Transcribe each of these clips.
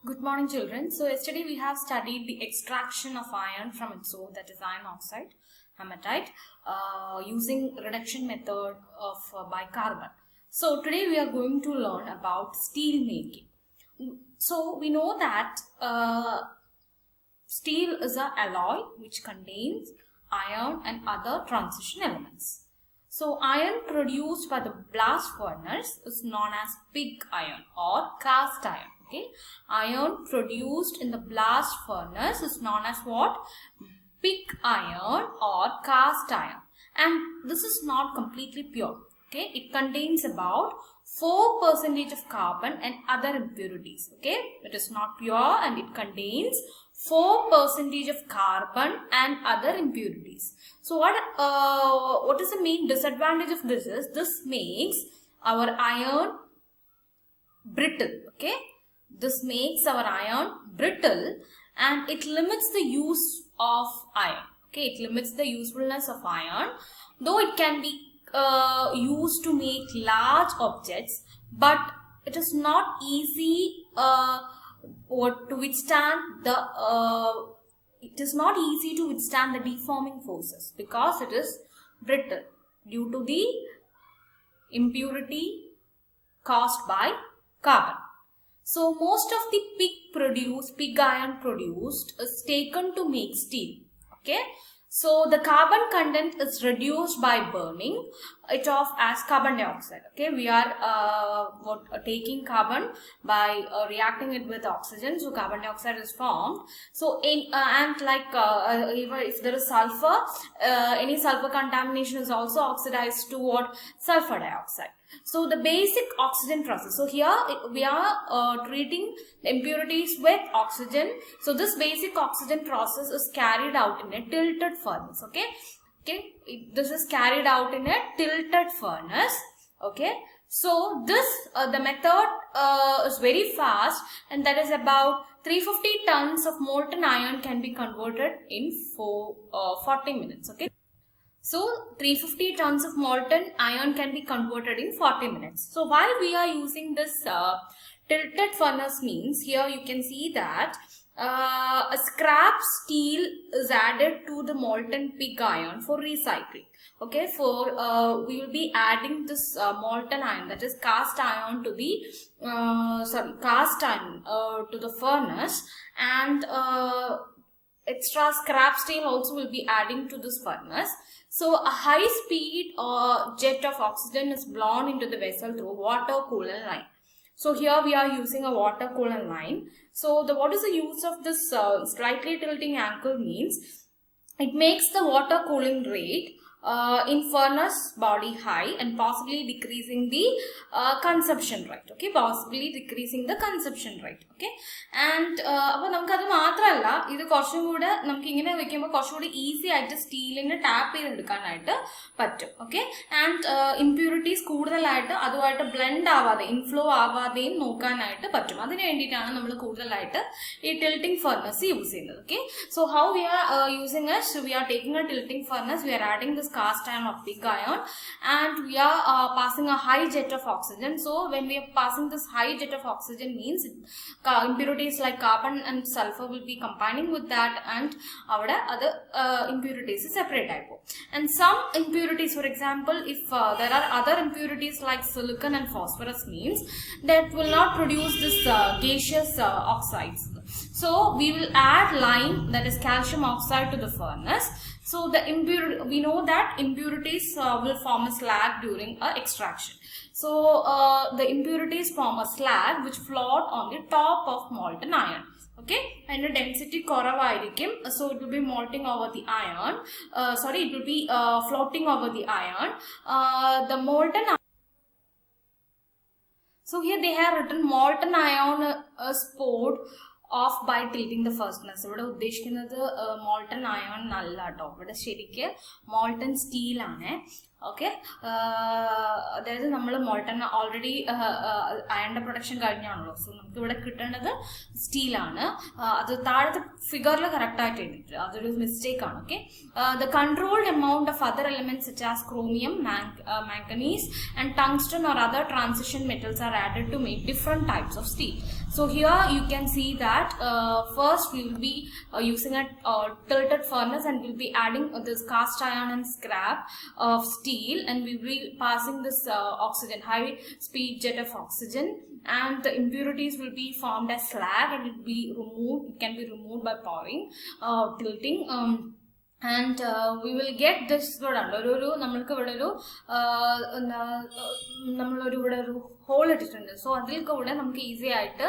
Good morning, children. So yesterday we have studied the extraction of iron from its ore, that is iron oxide, hematite, using reduction method of bicarbonate. So today we are going to learn about steel making. So we know that steel is an alloy which contains iron and other transition elements. So iron produced by the blast furnace is known as pig iron or cast iron. Okay, iron produced in the blast furnace is known as what? Pig iron or cast iron, and this is not completely pure. Okay, it contains about 4% of carbon and other impurities. Okay, it is not pure and it contains 4% of carbon and other impurities. So what is the main disadvantage of this is this makes our iron brittle. Okay, this makes our iron brittle and it limits the use of iron. Okay, it limits the usefulness of iron, though it can be used to make large objects, but it is not easy to withstand the deforming forces because it is brittle due to the impurity caused by carbon. So most of the pig iron produced is taken to make steel. Okay, so the carbon content is reduced by burning it off as carbon dioxide. Okay, we are taking carbon by reacting it with oxygen, so carbon dioxide is formed. So if there is sulfur, any sulfur contamination is also oxidized to what? Sulfur dioxide. So the basic oxygen process. So here we are treating the impurities with oxygen. So this basic oxygen process is carried out in a tilted furnace. Okay. This is carried out in a tilted furnace. Okay. So this the method is very fast, and that is about 350 tons of molten iron can be converted in 40 minutes. Okay. So 350 tons of molten iron can be converted in 40 minutes. So why we are using this tilted furnace means here you can see that a scrap steel is added to the molten pig iron for recycling. Okay, we will be adding this molten iron, that is cast iron, to the to the furnace, and extra scrap steel also will be adding to this furnace. So a high speed jet of oxygen is blown into the vessel through water coolant line. So here we are using a water coolant line. So what is the use of this slightly tilting angle means it makes the water cooling rate in furnace body high and possibly decreasing the consumption rate. Okay, possibly decreasing the consumption rate. Okay, and easy at steel in a tap pattum. Okay, and impurities കൂടുതലായിട്ട് അതുമായിട്ട് blend ആവാതെ inflow ആവാതെയും നോക്കാനായിട്ട് പറ്റും. അതിനു വേണ്ടിയിട്ടാണ് നമ്മൾ കൂടുതലായിട്ട് ഈ ടിൽറ്റിംഗ് ഫർണസ് യൂസ് ചെയ്യുന്നത്. Okay, so how we are using it? So we are taking a tilting furnace, we are adding this cast iron of pig iron, and we are passing a high jet of oxygen. So when we are passing this high jet of oxygen means impurities like carbon and sulfur will be combining with that, and our other impurities is separate type. And some impurities, for example, if there are other impurities like silicon and phosphorus means that will not produce this gaseous oxides. So we will add lime, that is calcium oxide, to the furnace. So we know that impurities will form a slag during extraction. So the impurities form a slag which float on the top of molten iron. Okay, and the density koravaayirikkum, so it will be melting over the iron. It will be floating over the iron. The molten iron. So here they have written molten iron is poured off by tilting the furnace. ഇവിടെ ഉദ്ദേശിക്കുന്നത് molten iron അല്ല ട്ടോ. ഇവിടെ ശരിക്ക് molten steel ആണ്. Okay, അതായത് നമ്മൾ molten already അയണിന്റെ production കഴിഞ്ഞാണല്ലോ. So നമുക്ക് ഇവിടെ കിട്ടേണ്ടത് സ്റ്റീലാണ്. അത് താഴത്തെ ഫിഗറിൽ കറക്റ്റ് ആയിട്ട് എഴുതിയിട്ട് അതൊരു മിസ്റ്റേക്ക് ആണ്. Okay, the controlled amount of other elements such as chromium, manganese and tungsten or other transition metals are added to make different types of steel. So here you can see that first we will be using a tilted furnace and we'll be adding this cast iron and scrap of steel, and we will be passing this oxygen, high speed jet of oxygen, and the impurities will be formed as slag and it will be removed. It can be removed by pouring, tilting, and we will get this. നമ്മൾക്ക് ഇവിടെ ഒരു whole ഇട്ടിട്ടുണ്ട്. So അതിൽ കൂടെ നമുക്ക് easy ആയിട്ട്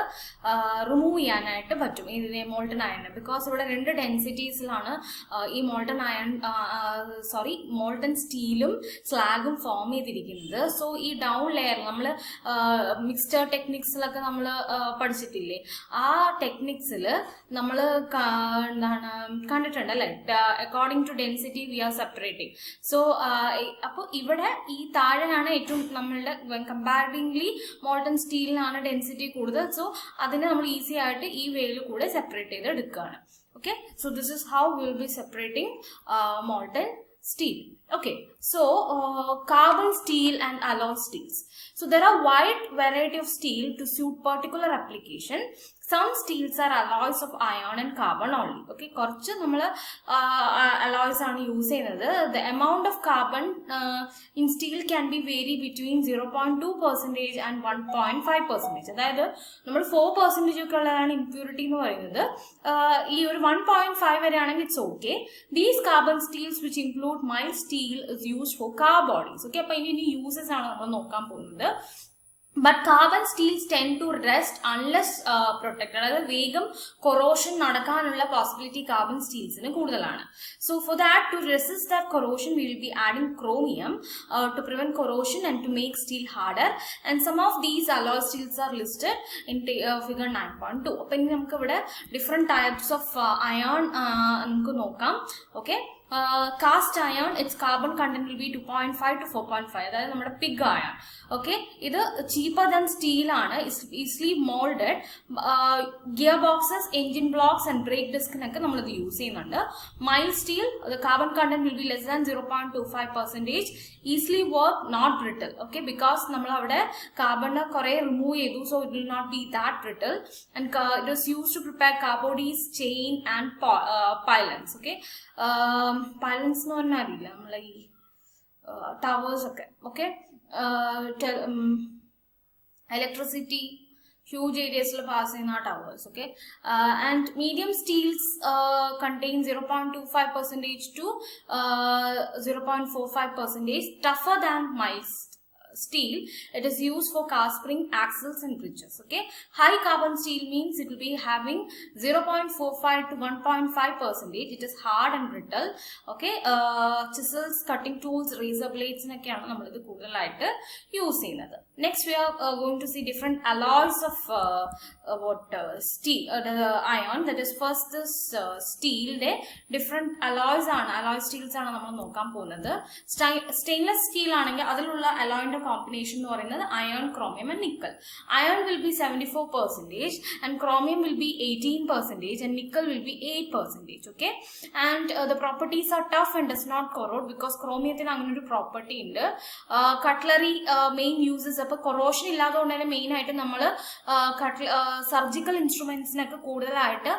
remove ചെയ്യാനായിട്ട് പറ്റും ഇതിനെ മോൾട്ടൺ അയൺ. ബിക്കോസ് ഇവിടെ 2 ഡെൻസിറ്റീസിലാണ് ഈ മോൾട്ടൺ സ്റ്റീലും സ്ലാഗും ഫോം ചെയ്തിരിക്കുന്നത്. സോ ഈ ഡൗൺ ലെയർ നമ്മൾ മിക്സ്ചർ ടെക്നിക്സിലൊക്കെ നമ്മൾ പഠിച്ചിട്ടില്ലേ, ആ ടെക്നിക്സിൽ നമ്മൾ എന്താണ് കണ്ടിട്ടുണ്ട് അല്ലേ, according to density we are separating. So അപ്പോൾ ഇവിടെ ഈ താഴെയാണ് ഏറ്റവും നമ്മളുടെ കമ്പാരിറ്റീവ്ലി മോൾട്ടൺ സ്റ്റീലിനാണ് ഡെൻസിറ്റി കൂടുതൽ. സോ അതിനെ നമ്മൾ ഈസി ആയിട്ട് ഈ വേയിൽ കൂടെ സെപ്പറേറ്റ് ചെയ്ത് എടുക്കുകയാണ്. Okay, so this is how will be separating molten steel. Okay, so carbon steel and alloy steels. So there are wide variety of steel to suit particular application. Some steels are alloys of iron and carbon only. Okay, കുറച്ച് നമ്മൾ alloys ആണ് use ചെയ്യുന്നത്. The amount of carbon in steel can be vary between 0.2% and 1.5%. അതായത് നമ്മൾ 4% ഒക്കെ ഉള്ളതാണ് impurity എന്ന് പറയുന്നത്. ഈ ഒരു 1.5 വരെയാണെങ്കിൽ it's okay. These carbon steels which include mild steel is used for car bodies. Okay, അപ്പോൾ ഇനി യൂസസ് ആണ് നമ്മൾ നോക്കാൻ പോകുന്നത്. But carbon steels tend to rust unless protected. അതായത് വേഗം കൊറോഷൻ നടക്കാനുള്ള പോസിബിലിറ്റി കാർബൺ സ്റ്റീൽസിന് കൂടുതലാണ്. So for that, to resist that corrosion, we will be adding chromium to prevent corrosion and to make steel harder. And some of these alloy steels are listed in figure 9.2. അപ്പോൾ ഇനി നമുക്ക് ഇവിടെ different types of iron നമുക്ക് നോക്കാം. Okay, cast iron, its carbon content will be 2.5 to 4.5. അതായത് നമ്മുടെ pig iron. Okay, ഇത് cheaper than steel ആണ്, easily molded. Gear boxes, engine blocks and brake ഡിസ്കിനൊക്കെ നമ്മളിത് യൂസ് ചെയ്യുന്നുണ്ട്. Mild steel, the carbon content will be less than 0.25%. easily work, not brittle. Okay, because നമ്മൾ അവിടെ കാർബണിനെ കുറെ റിമൂവ് ചെയ്തു, so it will not be that brittle. And it is used to prepare car bodies, chain and pylons. Okay, pylons എന്ന് പറഞ്ഞാൽ അറിയില്ല, നമ്മളെ ഈ towers ഒക്കെ. Okay, electricity huge areas pass in our towers. Okay, and medium steels contain 0.25% to 0.45%, tougher than mild steel. It is used for car spring, axles and bridges. Okay, high carbon steel means it will be having 0.45 to 1.5%. It is hard and brittle. Okay, chisels, cutting tools, razor blades എന്നൊക്കെയാണ് നമ്മൾ ഇത് കൂടുതലായിട്ട് use ചെയ്യുന്നത്. Next we are going to see different alloys of steel, iron. That is first this steel de different alloys ആണ്, alloy steels ആണ് നമ്മൾ നോക്കാൻ പോകുന്നത്. Stainless steel ആണെങ്കിൽ അതിലുള്ള alloy combination എന്ന് പറയുന്നത് iron, chromium and nickel. Iron will be 74% and chromium will be 18% and nickel will be 8%. Okay, and the properties are tough and does not corrode because chromiumത്തിന് അങ്ങനെ ഒരു പ്രോപ്പർട്ടി ഉണ്ട്. Cutlery main uses, അപ്പോൾ corrosion ഇല്ലാത്തതുകൊണ്ട് തന്നെ main ആയിട്ട് നമ്മൾ surgical ഇൻസ്ട്രുമെന്റ്സിനൊക്കെ കൂടുതലായിട്ട്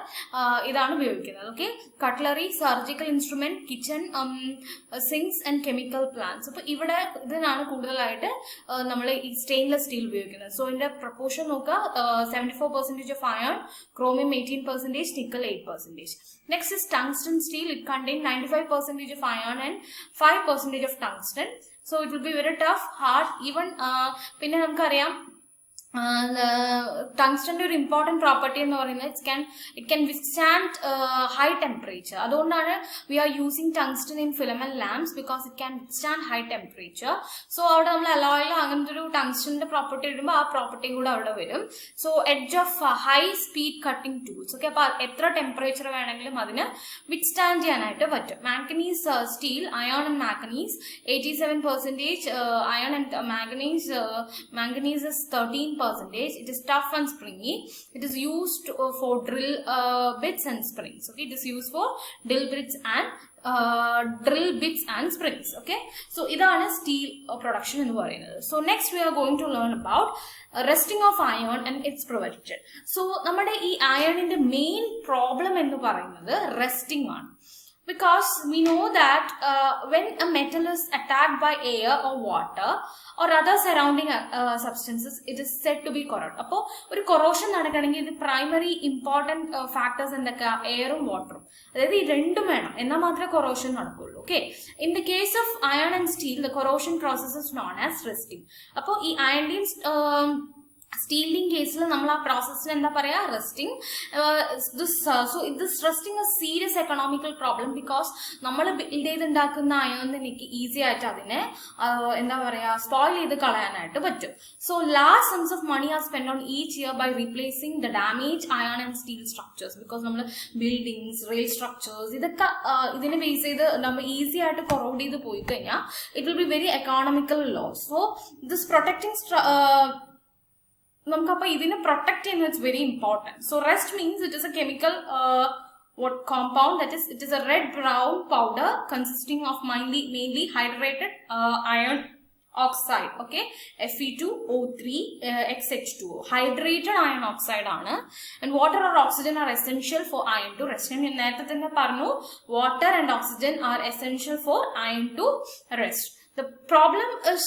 ഇതാണ് ഉപയോഗിക്കുന്നത്. Okay, cutlery, surgical instrument, kitchen, sinks and chemical plants. അപ്പോൾ ഇവിടെ ഇതിനാണ് കൂടുതലായിട്ട് നമ്മൾ ഈ സ്റ്റെയിൻലെസ് സ്റ്റീൽ ഉപയോഗിക്കുന്നത്. സോ ഇതിന്റെ പ്രപ്പോർഷൻ നോക്കുക, 74% of iron, chromium 18%, nickel 8%. Next is tungsten steel. It contains 95% of iron and 5% of tungsten. So it will be very tough, hard, even പിന്നെ നമുക്കറിയാം ടങ്സ്റ്റന്റെ ഒരു ഇമ്പോർട്ടൻറ്റ് പ്രോപ്പർട്ടി എന്ന് പറയുന്നത് it can withstand high temperature. അതുകൊണ്ടാണ് we are using tungsten in filament lamps because it can withstand high temperature. So അവിടെ നമ്മൾ അലോയിൽ അങ്ങനത്തെ ഒരു ടങ്സ്റ്റന്റെ പ്രോപ്പർട്ടി ഇടുമ്പോൾ ആ പ്രോപ്പർട്ടിയും കൂടെ അവിടെ വരും. So edge of high speed cutting tools. Okay, അപ്പോൾ എത്ര ടെമ്പറേച്ചർ വേണമെങ്കിലും അതിന് വിത്ത്സ്റ്റാൻഡ് ചെയ്യാനായിട്ട് പറ്റും. Manganese steel, ion and manganese 87%, iron and manganese is 13%. It is tough and springy. It is used for drill bits and springs. Okay, it is used for drill bits and springs. Okay, so idana steel production ennu parayunnathu. So next we are going to learn about rusting of iron and its prevention. So nammade ee iron inde main problem ennu parayunnathu rusting aanu. Because we know that when a metal is attacked by air or water or other surrounding substances, it is said to be corrode. Appo oru corrosion nadakkanengil the primary important factors endakka air um water um adayithu ee rendum venam enna mathre corrosion nadakkullu. Okay, in the case of iron and steel, the corrosion process is known as rusting. Appo ee iron steeling കേസിൽ നമ്മൾ ആ പ്രോസസ്സിന് എന്താ പറയാ, rusting. So this rusting a serious economical problem because നമ്മൾ build ചെയ്തുണ്ടാക്കുന്ന അയോണിക്ക് easy ആയിട്ട് അതിനെ എന്താ പറയാ സ്പോയിൽ ചെയ്ത് കളയാനായിട്ട് പറ്റും. So large sums of money are spend on each year by replacing the damage iron and steel structures. Because നമ്മൾ ബിൽഡിങ്സ്, റെയിൽ സ്ട്രക്ചേഴ്സ് ഇതൊക്കെ ഇതിനെ ബേസ് ചെയ്ത് നമ്മൾ ഈസി ആയിട്ട് കൊറോഡ് ചെയ്ത് പോയി കഴിഞ്ഞാൽ it will be very economical loss. So this protecting നമുക്കപ്പോൾ ഇതിനെ പ്രൊട്ടക്ട് ചെയ്യുന്നത് it's very important. So rust means it is a chemical compound, that is it is a red brown powder consisting of mainly hydrated iron oxide. Okay, Fe2O3 XH2O, hydrated iron oxide aanu, and water or oxygen are essential for iron to rest. And നേരത്തെ തന്നെ പറഞ്ഞു water and oxygen are essential for iron to rest. The problem is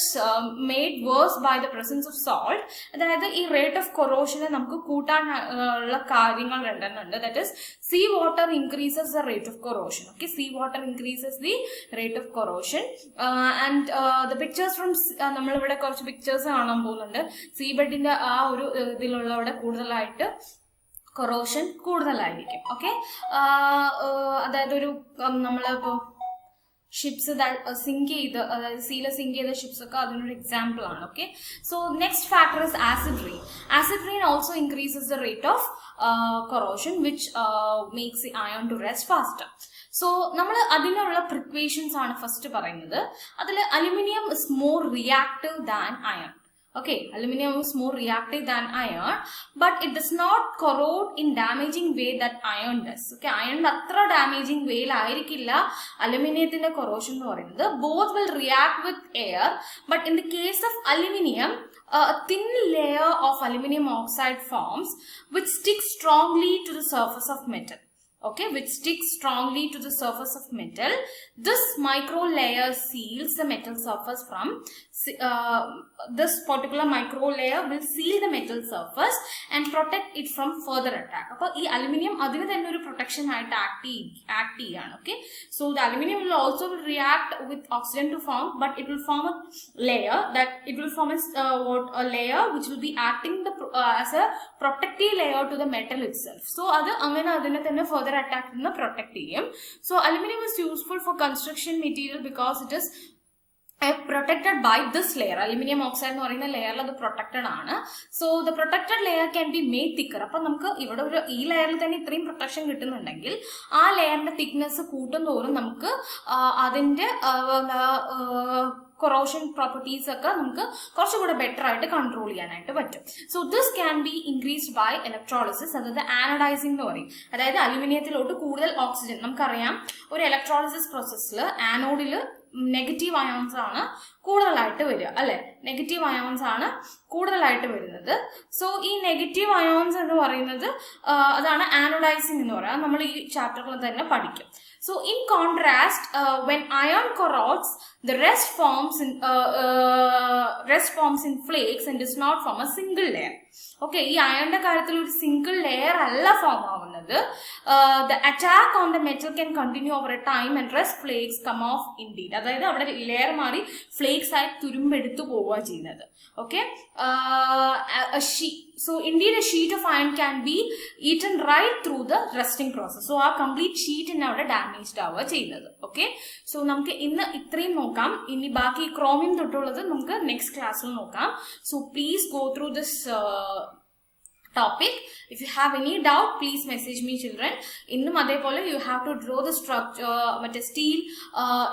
made worse by the presence of salt. അതായത് ഈ rate of കൊറോഷനെ നമുക്ക് കൂട്ടാനുള്ള കാര്യങ്ങൾ രണ്ടെണ്ണുണ്ട്. That is sea water increases the rate of corrosion. Okay, sea water increases the rate of corrosion. And the pictures from നമ്മളിവിടെ കുറച്ച് pictures കാണാൻ പോകുന്നുണ്ട്. സീ ബെഡിന്റെ ആ ഒരു ഇതിലുള്ളവിടെ കൂടുതലായിട്ട് കൊറോഷൻ കൂടുതലായിരിക്കും. ഓക്കെ, അതായത് ഒരു നമ്മളിപ്പോൾ ഷിപ്സ് സിങ്ക് ചെയ്ത്, അതായത് സീല സിങ്ക് ചെയ്ത ഷിപ്സ് ഒക്കെ അതിനൊരു എക്സാമ്പിൾ ആണ്. Okay, so next factor is acid rain. Acid rain also increases the rate of corrosion which makes the iron to rust faster. So നമ്മൾ അതിനുള്ള പ്രിക്വേഷൻസ് ആണ് ഫസ്റ്റ് പറയുന്നത്. അതിൽ aluminium is more reactive than iron. Okay, aluminum is more reactive than iron, but it does not corrode in damaging way that iron does. Okay, iron അത്ര damaging way ആയിരിക്കില്ല അലുമിനിയത്തിന്റെ corrosion എന്ന് പറയുന്നത്. Both will react with air, but in the case of aluminium, a thin layer of aluminum oxide forms which sticks strongly to the surface of metal. Okay, which sticks strongly to the surface of metal. This micro layer seals the metal surface from this particular micro layer will seal the metal surface and protect it from further attack. Appo ee aluminum adinu thanne oru protection aayittu act cheyana. Okay, so the aluminum will also react with oxygen to form, but it will form a layer that it will form a layer which will be acting as a protective layer to the metal itself. So adu angane adine thanne further attack in the protect ചെയ്യും. So aluminum is useful for construction material because it is protected by this layer. Aluminum oxide എന്ന് പറയുന്ന ലെയറിൽ അത് protected ആണ്. So the protected layer can be made thicker. അപ്പം നമുക്ക് ഇവിടെ ഒരു ഈ ലെയറിൽ തന്നെ ഇത്രയും പ്രൊട്ടക്ഷൻ കിട്ടുന്നുണ്ടെങ്കിൽ ആ ലെയറിന്റെ തിക്നെസ് കൂട്ടുന്തോറും നമുക്ക് അതിന്റെ കൊറോഷൻ പ്രോപ്പർട്ടീസ് ഒക്കെ നമുക്ക് കുറച്ചുകൂടെ ബെറ്റർ ആയിട്ട് കൺട്രോൾ ചെയ്യാനായിട്ട് പറ്റും. So this can be increased by electrolysis, അതായത് ആനഡൈസിംഗ് എന്ന് പറയും. അതായത് അലുമിനിയത്തിലോട്ട് കൂടുതൽ ഓക്സിജൻ, നമുക്കറിയാം ഒരു ഇലക്ട്രോളിസിസ് പ്രോസസ്സിൽ ആനോഡിൽ നെഗറ്റീവ് അയോൺസ് ആണ് കൂടുതലായിട്ട് വരിക, അല്ലെ? നെഗറ്റീവ് അയോൺസ് ആണ് കൂടുതലായിട്ട് വരുന്നത്. സോ ഈ നെഗറ്റീവ് അയോൺസ് എന്ന് പറയുന്നത് അതാണ് ആനോഡൈസിംഗ് എന്ന് പറയുക. നമ്മൾ ഈ ചാപ്റ്ററിൽ തന്നെ പഠിക്കും. So in contrast, when iron corrodes, the rest forms in flakes and does not form a single layer. Okay, ഈ അയണിന്റെ കാര്യത്തിൽ ഒരു സിംഗിൾ ലെയർ അല്ല ഫോം ആവുന്നത്. The attack on the metal can continue over a time and rest flakes come off indeed. അതായത് അവിടെ layer മാറി flake flakes ആയി തുരുമ്പെടുത്തു പോവുക ചെയ്യുന്നത്. Okay, so indeed a sheet of iron can be eaten right through the rusting process. So ആ complete ഷീറ്റിന് അവിടെ damaged ആവുക ചെയ്യുന്നത്. ഓക്കെ, സോ നമുക്ക് ഇന്ന് ഇത്രയും നോക്കാം. ഇനി ബാക്കി ക്രോമിയം തൊട്ടുള്ളത് നമുക്ക് നെക്സ്റ്റ് ക്ലാസ്സിൽ നോക്കാം. So please go through this topic. If you have any doubt, please message me, children. Innum adepole you have to draw the structure with a steel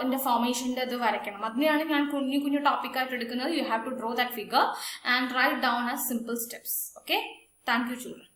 in the formation adu varakanam. Adineyanu njan kunnu topic aayittu edukkunnathu. You have to draw that figure and write down as simple steps. Okay, thank you, children.